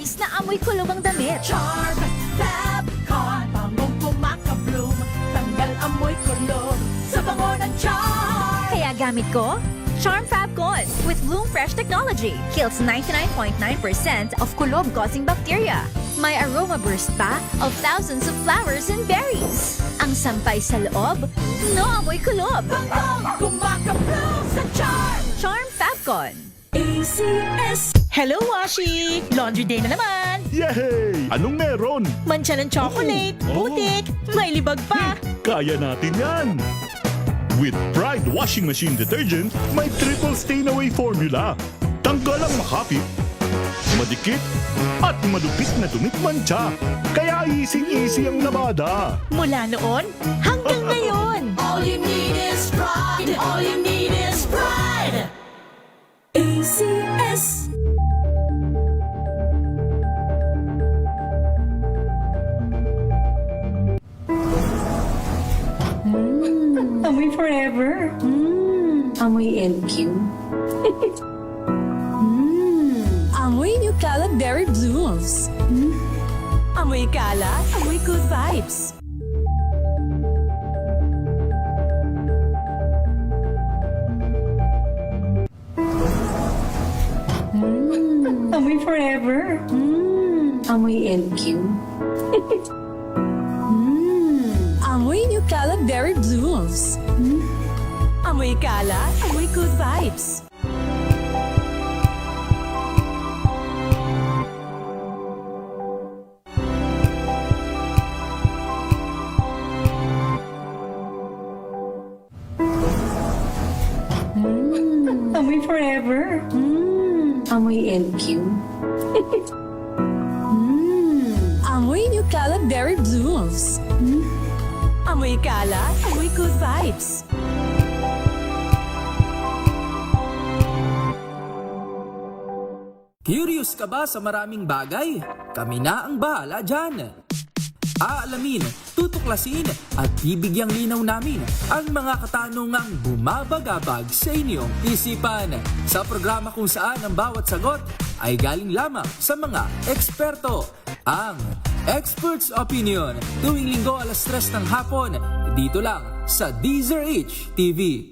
berries na amoy kulob ang damit. Charm Fab Con, bangong kumakabloom, tanggal amoy kulob sa bango ng charm. Kaya gamit ko, Charm Fab Con with Bloom Fresh Technology. Kills 99.9% of kulob-causing bacteria. May aroma burst pa of thousands of flowers and berries. Ang sampay sa loob, no amoy kulob. Bangong kumakabloom sa charm. Charm Fab Con. ACS. Hello, Washi! Laundry day na naman! Yay! Anong meron? Mancha ng chocolate, Oh. putik, may libag pa! Kaya natin yan! With Pride Washing Machine Detergent, may triple stain-away formula. Tanggal ang makapit, madikit, at madupit na dumit mancha. Kaya easy-easy ang labada. Mula noon hanggang ngayon! All you need is pride. All you need is pride. ACS. Amoy forever. Amoy LQ. Amoy New Cala Berry Blooms. Amoy kala, amoy good vibes. Amoy forever. Amoy LQ. Amoy New Cala Berry Blooms. Amoy kala, amoy good vibes. Amoy forever. Amoy LQ. Amoy New Cala Berry Blooms. Amoy kala, amoy good vibes. Curious ka ba sa maraming bagay? Kami na ang bahala dyan. Aalamin, tutuklasin at bibigyang linaw namin ang mga katanungang bumabagabag sa inyong isipan. Sa programa kung saan ang bawat sagot ay galing lamang sa mga eksperto. Ang Expert's Opinion, tuwing linggo alas 3 ng hapon, dito lang sa DZRH TV.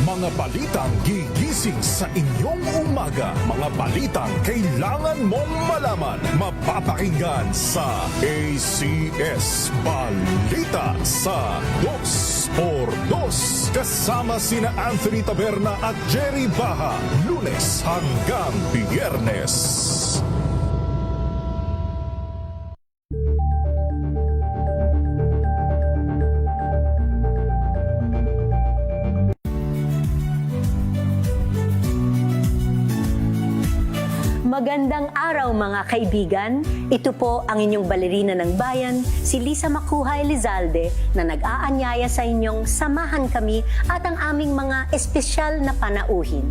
Mga balitang gigising sa inyong umaga. Mga balitang kailangan mong malaman. Mapapakinggan sa ACS Balita sa 2x2. Kasama sina Anthony Taberna at Jerry Baha. Lunes hanggang Biyernes. Magandang araw mga kaibigan. Ito po ang inyong balerina ng bayan, si Lisa Makuhay Lizalde, na nag-aanyaya sa inyong samahan kami at ang aming mga espesyal na panauhin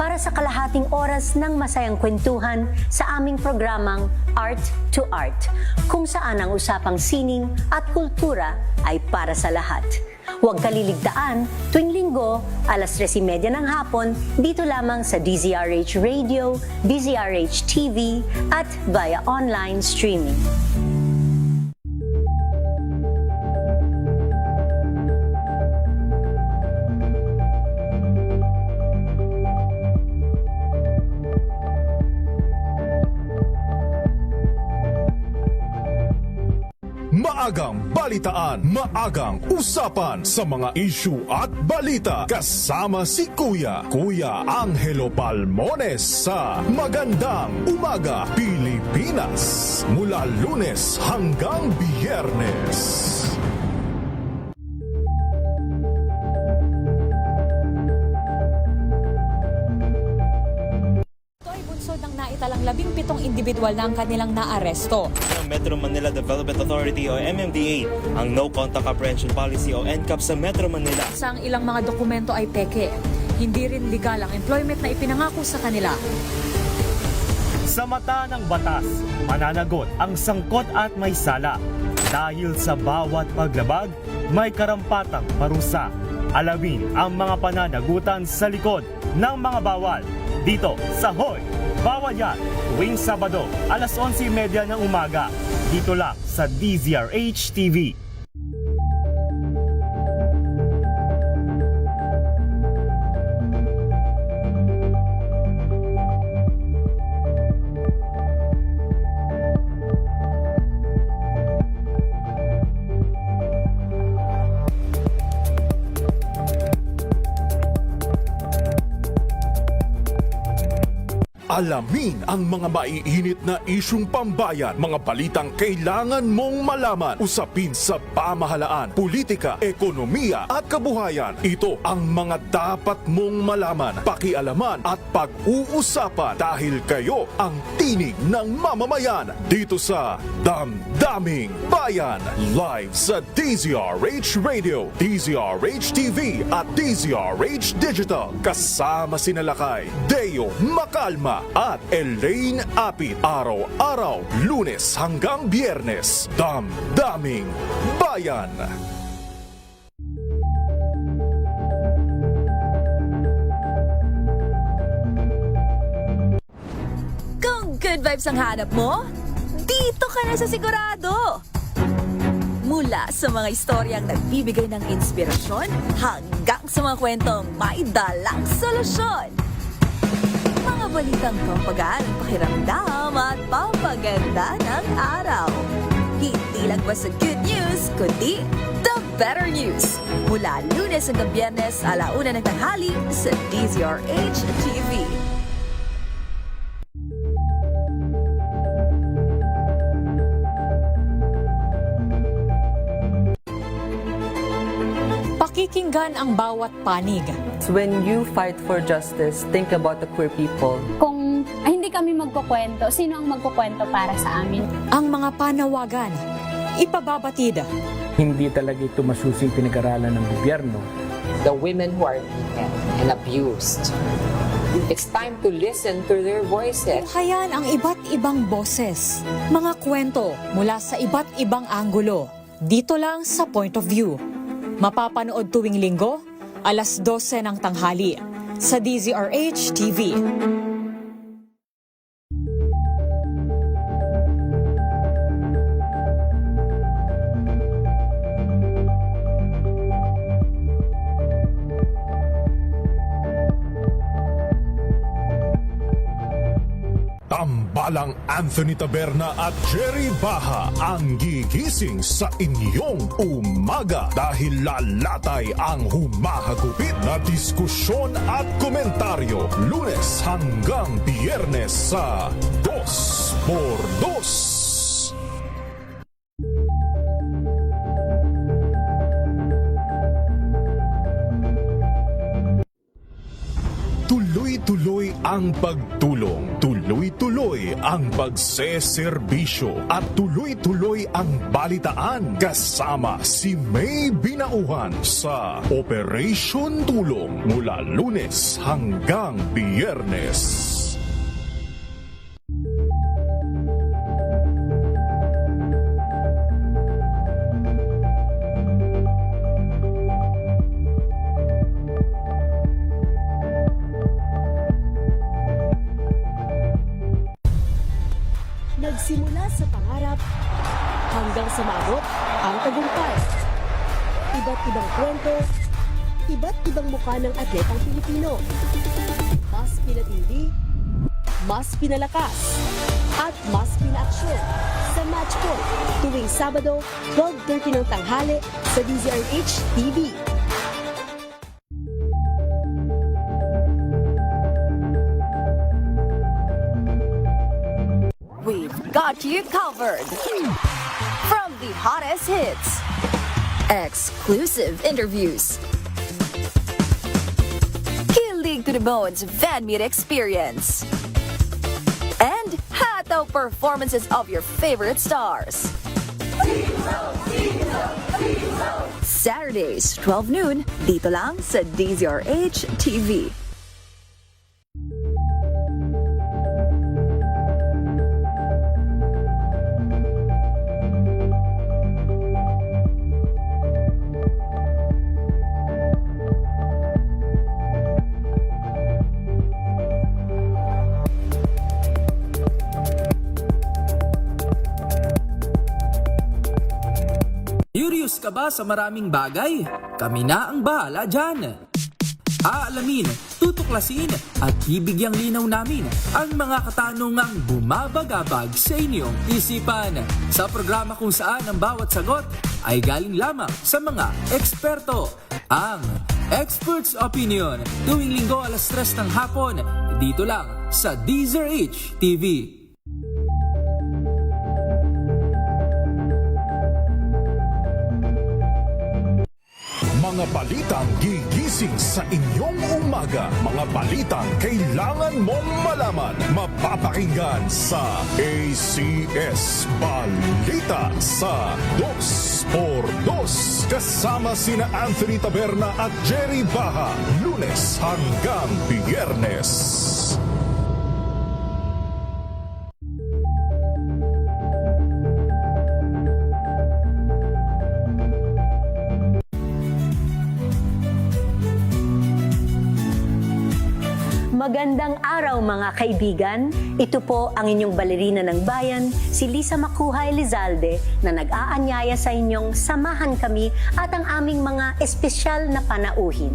para sa kalahating oras ng masayang kwentuhan sa aming programang Art to Art, kung saan ang usapang sining at kultura ay para sa lahat. Huwag kaliligtaan, tuwing linggo, alas 3:30 ng hapon, dito lamang sa DZRH Radio, DZRH TV, at via online streaming. Maagang balitaan, maagang usapan sa mga issue at balita. Kasama si Kuya Angelo Palmones sa Magandang Umaga Pilipinas. Mula Lunes hanggang Biyernes. Ng naitalang 17 individual na ang kanilang naaresto. Ng Metro Manila Development Authority o MMDA ang No Contact Apprehension Policy o NCAP sa Metro Manila. Sa ang ilang mga dokumento ay peke. Hindi rin legal ang employment na ipinangako sa kanila. Sa mata ng batas, mananagot ang sangkot at may sala. Dahil sa bawat paglabag, may karampatang parusa. Alamin ang mga pananagutan sa likod ng mga bawal. Dito sa Hoy! Bawal Yan! Tuwing Sabado, alas 11:30 ng umaga. Dito lang sa DZRH TV. Alamin ang mga maiinit na isyung pambayan, mga balitang kailangan mong malaman, usapin sa pamahalaan, politika, ekonomiya at kabuhayan. Ito ang mga dapat mong malaman, pakialaman at pag-uusapan dahil kayo ang tinig ng mamamayan dito sa Damdaming Bayan. Live sa DZRH Radio, DZRH TV at DZRH Digital. Kasama sinalakay Deo Macalma at Elaine Apit. Araw-araw, Lunes hanggang Biyernes. Damdaming Bayan. Kung good vibes ang hanap mo, dito ka na sa sigurado! Mula sa mga istoryang nagbibigay ng inspirasyon hanggang sa mga kwentong may dalang solusyon. Mga balitang pampagaan ang pakiramdam at pampaganda ng araw. Hindi lang ba sa good news, kundi the better news. Mula Lunes hanggang Biyernes, 1:00 ng tanghali sa DZRH TV. Pakikinggan ang bawat panig. When you fight for justice, think about the queer people. Kung hindi kami magkukwento, sino ang magkukwento para sa amin? Ang mga panawagan, ipababatid. Hindi talaga ito masusing pinag-aralan ng gobyerno. The women who are beaten and abused. It's time to listen to their voices. Tunghayan ang iba't ibang boses. Mga kwento mula sa iba't ibang anggulo. Dito lang sa Point of View. Mapapanood tuwing linggo, alas 12 ng tanghali sa DZRH TV. Tambalang Anthony Taberna at Jerry Baha ang gigising sa inyong umaga dahil lalatay ang humahagupit na diskusyon at komentaryo Lunes hanggang Biyernes sa 2x2. Tuloy-tuloy ang pagtulong, tuloy-tuloy ang pagseserbisyo at tuloy-tuloy ang balitaan kasama si May Binauhan sa Operation Tulong mula Lunes hanggang Biyernes. Nagsimula sa pangarap hanggang sa maabot ang tagumpay. Iba't ibang kwento, iba't ibang mukha ng atletang Pilipino. Mas pinatindi, mas pinalakas, at mas pinaaksyon sa Match Point tuwing Sabado, 12:30 ng tanghali sa DZRH TV. We've got you covered. From the hottest hits, exclusive interviews, kilig to the bones fan meet experience, and hataw performances of your favorite stars. Saturdays, 12 noon, dito lang sa DZRH TV. ka ba sa maraming bagay? Kami na ang bahala dyan. Aalamin, tutuklasin at bibigyang linaw namin ang mga katanungang bumabagabag sa inyong isipan. Sa programa kung saan ang bawat sagot ay galing lamang sa mga eksperto. Ang Expert's Opinion, tuwing linggo alas 3 ng hapon, dito lang sa DZRH TV. Mga balitang gigising sa inyong umaga. Mga balitang kailangan mong malaman. Mapapakinggan sa ACS Balita sa 2x2. Kasama sina Anthony Taberna at Jerry Baha. Lunes hanggang Biyernes. Magandang araw mga kaibigan. Ito po ang inyong balerina ng bayan, si Lisa Makuhay Lizalde, na nag-aanyaya sa inyong samahan kami at ang aming mga espesyal na panauhin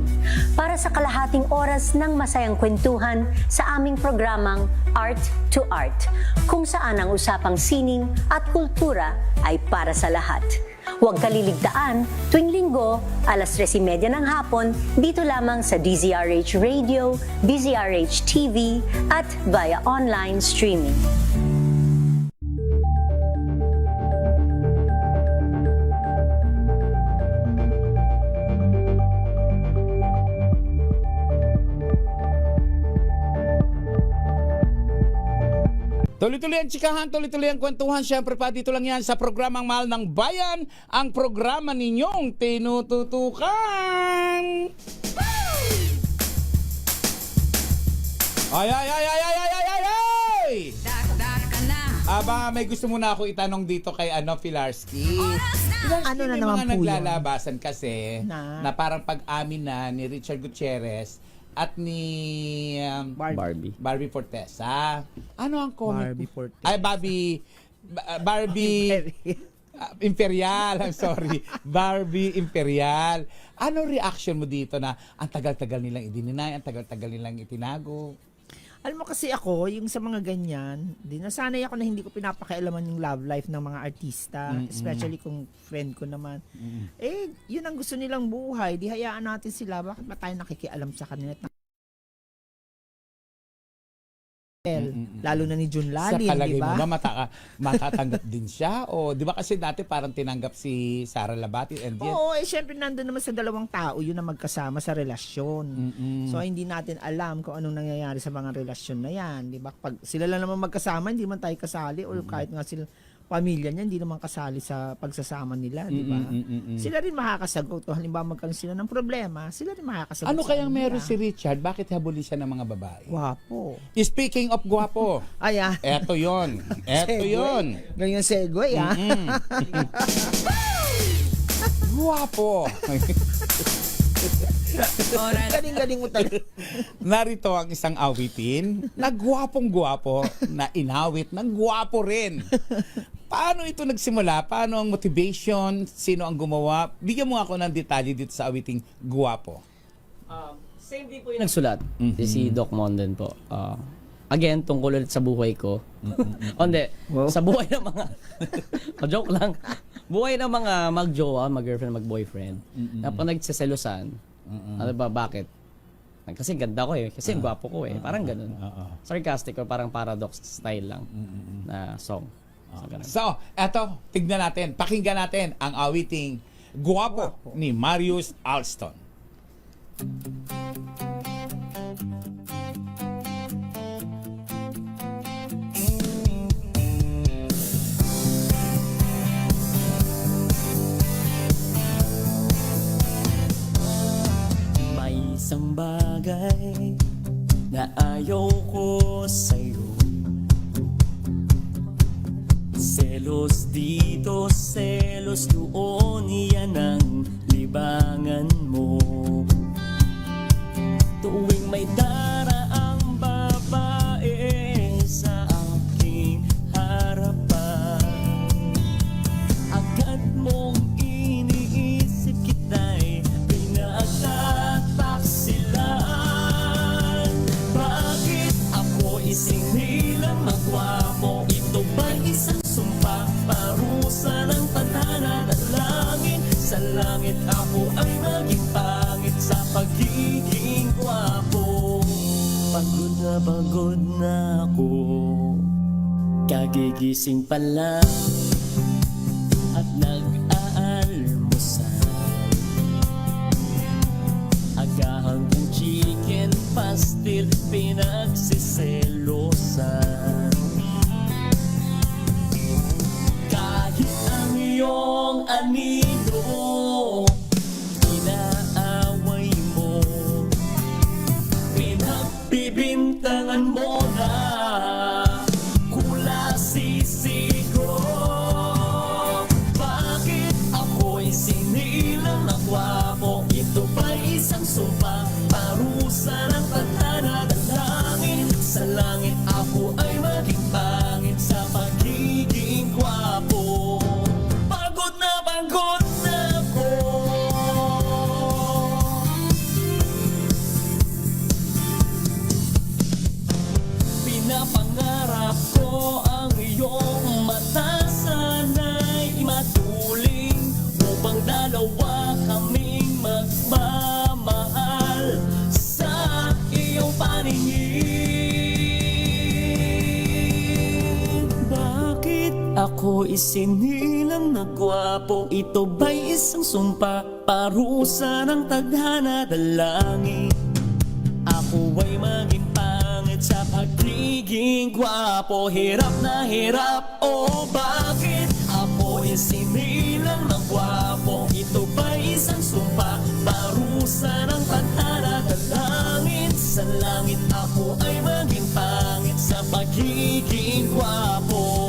para sa kalahating oras ng masayang kwentuhan sa aming programang Art to Art, kung saan ang usapang sining at kultura ay para sa lahat. Huwag kaliligtaan, tuwing linggo, alas 3:30 ng hapon, dito lamang sa DZRH Radio, DZRH TV, at via online streaming. Tuloy-tuloy ang tsikahan, tuloy-tuloy ang kwentuhan. Siyempre pa, dito lang yan sa programang Mahal ng Bayan, ang programa ninyong tinututukan. Ay! Aba, may gusto muna ako itanong dito kay Pilarski. Ano na may naman mga po yun? naglalabasan kasi na parang pag-amin na ni Richard Gutierrez at ni Barbie Fortesa. Ano ang comment? Barbie Fortesa. Ay, Barbie Imperial. I'm sorry. Barbie Imperial. Ano reaction mo dito na ang tagal-tagal nilang i-deny, ang tagal-tagal nilang itinago? Alam mo kasi ako, yung sa mga ganyan, nasanay ako na hindi ko pinapakialaman yung love life ng mga artista, especially kung friend ko naman. Yun ang gusto nilang buhay, di hayaan natin sila, bakit ba tayo nakikialam sa kanila? Lalo na ni Jun Lalin, sa palagay di ba? mo ba matatanggap din siya? O di ba kasi dati parang tinanggap si Sara Labati and yet... Oo, syempre nandun naman sa dalawang tao yun na magkasama sa relasyon. So hindi natin alam kung anong nangyayari sa mga relasyon na yan, di ba? Pag sila lang naman magkasama, hindi man tayo kasali or kahit nga sila pamilya niya, hindi naman kasali sa pagsasama nila, di ba? Sila rin makakasagot. O halimbawa magkaroon sila ng problema, sila rin makakasagot. Ano kayang meron si Richard? Bakit habuli siya ng mga babae? Gwapo. Speaking of gwapo, eto yon. Eto yon. Ganyan segue, Gwapo. Galing-galing mo talaga. Narito ang isang awitin na gwapong-gwapo na inawit ng gwapo rin. Paano ito nagsimula? Paano ang motivation? Sino ang gumawa? Bigyan mo ako ng detalye dito sa awiting gwapo. Same day po yung nagsulat. Si Doc Monden po. Again, tungkol ulit sa buhay ko. Hindi, sa buhay ng mga... joke lang. Buhay ng mga mag-jowa, mag-girlfriend, mag-boyfriend. Na pag nagsiselosan, ano ba, bakit? Kasi ganda ko kasi ang gwapo ko Parang ganun. Sarcastic or parang paradox style lang na song. So, eto, tignan natin, pakinggan natin ang awiting Gwapo ni Marius Alston. May isang bagay na ayaw ko sa'yo. Selos dito, selos doon, yan ang libangan mo. Tuwing may daraang babae sa aking harapan, agad mong iniisip langit ako ay maging pangit sa pagiging gwapo. Pagod na ako, kagigising pa lang at nag-aalmusal. Agahan kong chicken pastil, pinagsiselosan. Kahit ang iyong anino inaaway mo, pinagbibintangan mo na kula sisigo. Bakit ako'y sinilang na gwapo? Ito ba'y isang sumpa, parusa ng tadhana dalangin? Sa langit ako ay maging pangit sa pagiging gwapo. Pagod na ako, pinapangarap ko ang iyong mata, sana'y matuling upang dalawa kaming magmamahal sa iyong paningin. Bakit ako isinilang na gwapo? Ito ba'y isang sumpa, parusa ng tadhana dalangin? Ako ay maging pangit sa pagiging gwapo. Hirap na hirap, oh bakit ako isinilang na gwapo? Ito ba'y isang sumpa, parusa ng tadhana dalangin? Sa langit ako ay maging pangit sa pagiging gwapo.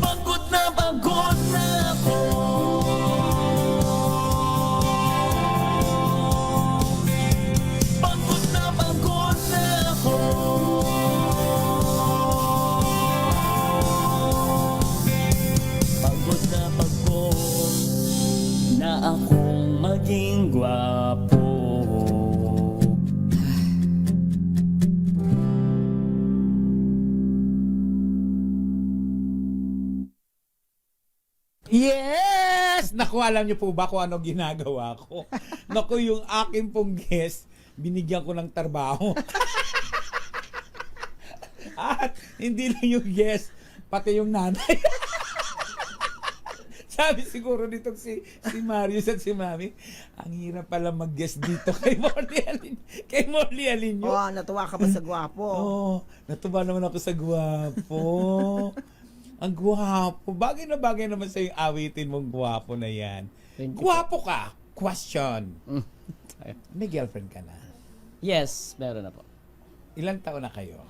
Pagod na ako. Pagod na ako. Pagod na akong maging gwapo. Yes! Naku, alam niyo po ba kung ano ginagawa ko? Naku, yung akin pong guest, binigyan ko ng trabaho. At hindi lang yung guest, pati yung nanay. Sabi siguro nito si Marius at si Mami, ang hirap pala mag-guest dito kay Morley Alinyo. Oh, natuwa ka ba sa gwapo? Oo, natuwa naman ako sa gwapo. Ang gwapo. Bagay naman sa yung awitin mong gwapo na yan. Gwapo ka. Question. May girlfriend ka na? Yes, meron na po. Ilang taon na kayo?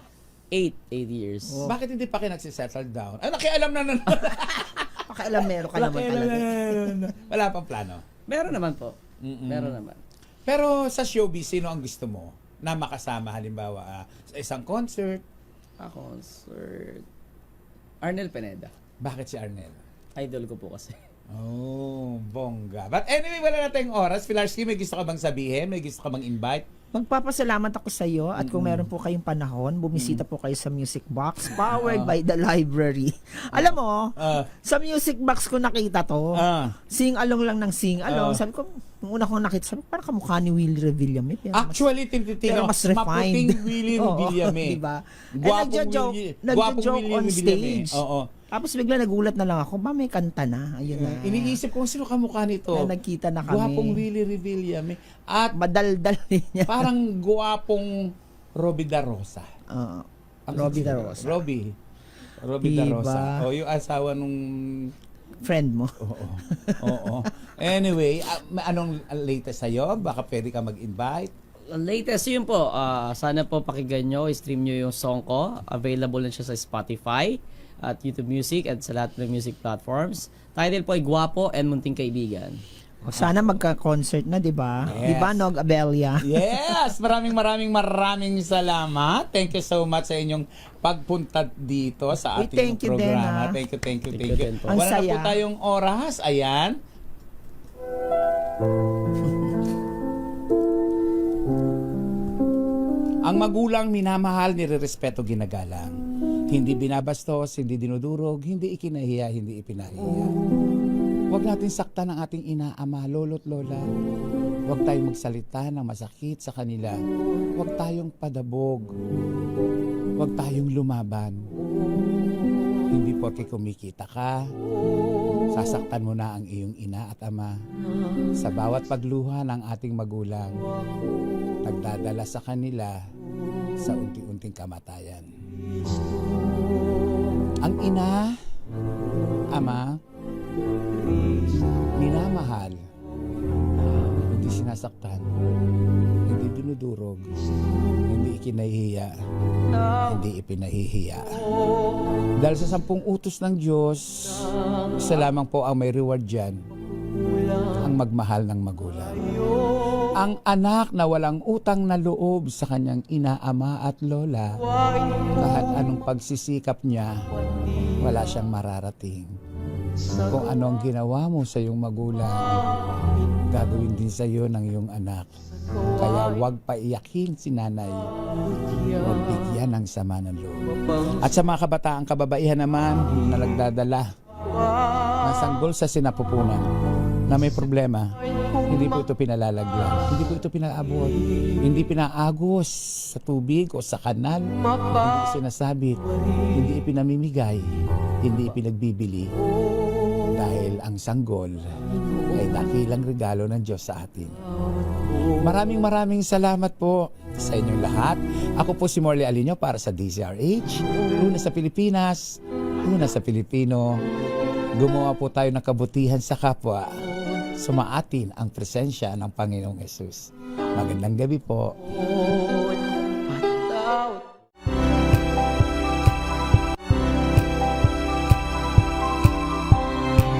8 years. Oh. Bakit hindi pa kayo nagsisettle down? Ay, nakialam na naman. Pakialam meron ka naman talaga. Wala pang plano? Meron naman po. Meron naman. Pero sa showbiz, sino ang gusto mo na makasama? Halimbawa, sa isang concert? Concert. Arnel Pineda. Bakit si Arnel? Idol ko po kasi. Oh, bongga. But anyway, wala na tayong oras. Pilarski, may gusto ka bang sabihin? May gusto ka bang invite? Magpapasalamat ako sa iyo at kung meron po kayong panahon, bumisita po kayo sa Music Box powered by the library. Alam mo, sa Music Box ko nakita to. Sing along lang ng sing along. Sabi ko, nung una kong nakita, sabi ko, parang kamukha ni Willie Revillame. Actually, pero mas refined. Maputing Willie Revillame. Diba? Nagjo-joke on stage. Oo. Tapos bigla nagulat na lang ako, ba may kanta na? Ayun na. Iniisip ko, sino kamukha nito? Na nagkita na kami. Gwapong Willie Revillame. At madaldal niya. Parang gwapong Robbie Da Rosa. Robbie Da Rosa. Robbie Da Rosa. O, yung asawa nung friend mo. Oo. Anyway, anong latest sa'yo? Baka pwede ka mag-invite? Latest yun po. Sana po pakinggan nyo, stream nyo yung song ko. Available na siya sa Spotify at YouTube Music at sa lahat ng music platforms. Title po ay Gwapo and Munting Kaibigan. Sana magka-concert na, di ba? Yes. Di ba, Nog Abella? Yes! Maraming salamat. Thank you so much sa inyong pagpunta dito sa ating programa. Thank you. Wala na po tayong oras. Ayan. Ang magulang minamahal, nirerespeto, ginagalang. Hindi binabastos, hindi dinudurog, hindi ikinahiya, hindi ipinahiya. Huwag Huwag natin saktan ang ating ina, ama, lolo't lola. Huwag tayong magsalita ng masakit sa kanila. Huwag tayong padabog. Huwag tayong lumaban. Hindi porke kumikita ka, sasaktan mo na ang iyong ina at ama. Sa bawat pagluha ng ating magulang, nagdadala sa kanila sa unti-unting kamatayan. Ang ina, ama, minamahal, hindi sinasaktan, hindi dinudurog, hindi ikinahihiya, hindi ipinahihiya. Dahil sa 10 utos ng Diyos, isa lamang po ang may reward dyan, ang magmahal ng magulang. Ang anak na walang utang na loob sa kanyang ina, ama at lola, kahit anong pagsisikap niya, wala siyang mararating. Kung ano ang ginawa mo sa iyong magulang, gagawin din sa iyo ng iyong anak. Kaya huwag paiyakin si nanay. Huwag bigyan ng sama ng loob. At sa mga kabataang kababaihan naman na nagdadala ng sanggol sa sinapupunan na may problema, hindi po ito pinalalaglag, hindi po ito pinaabot, hindi pinaagos sa tubig o sa kanal, hindi sinasabit, hindi ipinamimigay, hindi ipinagbibili, dahil ang sanggol ay dakilang regalo ng Diyos sa atin. Maraming salamat po sa inyong lahat. Ako po si Morley Alinio para sa DZRH, Una sa Pilipinas, Una sa Pilipino. Gumawa po tayo ng kabutihan sa kapwa. Sumaatin ang presensya ng Panginoong Yesus. Magandang gabi po.